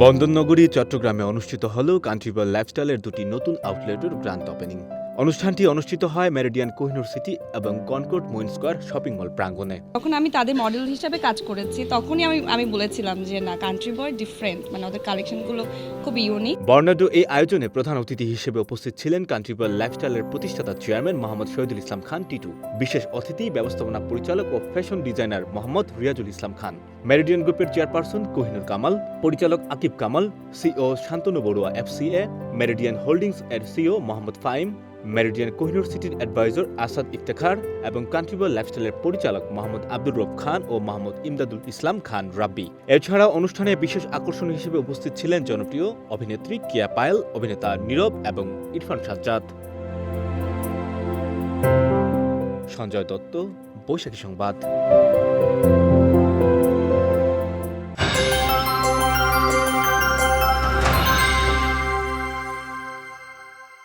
বন্দরনগরী চট্টগ্রামে অনুষ্ঠিত হল কান্ট্রিবল লাইফস্টাইলের দুটি নতুন আউটলেটের গ্র্যান্ড ওপেনিং। অনুষ্ঠানটি অনুষ্ঠিত হয় মেরিডিয়ান কোহিনুর সিটি এবং Concord Muin square shopping mall প্রাঙ্গণে। তখন আমি তাদের মডেল হিসাবে কাজ করেছি, তখনই আমি বলেছিলাম যে না, কান্ট্রি বয় ডিফারেন্ট, মানে ওদের কালেকশনগুলো খুব ইউনিক। বর্ণাঢ্য এই আয়োজনে প্রধান অতিথি হিসেবে উপস্থিত ছিলেন কান্ট্রিবল লাইফস্টাইলের প্রতিষ্ঠাতা চেয়ারম্যান মোহাম্মদ শহীদুল ইসলাম খান টিটু, বিশেষ অতিথি ব্যবস্থাপনা পরিচালক ও fashion designer Mohammad Riazul Islam Khan, Meridian গ্রুপের চেয়ারপারসন কোহিনুর কামাল, পরিচালক Akib Kamal, CEO Shantanu Barua FCA, Meridian Holdings এর সিও মোহাম্মদ ফাইম, মেরিডিয়ান কোহিনুর সিটির অ্যাডভাইজার আসাদ ইফতেখার এবং কান্ট্রিবল লাইফস্টাইলের পরিচালক মোহাম্মদ আব্দুর রব খান ও মোহাম্মদ ইমদাদুল ইসলাম খান রাব্বি। এছাড়াও অনুষ্ঠানে বিশেষ আকর্ষণ হিসেবে উপস্থিত ছিলেন জনপ্রিয় অভিনেত্রী কিয়া পায়েল, অভিনেতা নীরব এবং ইরফান সাজ্জাদ। সঞ্জয় দত্ত, বৈশাখী সংবাদ।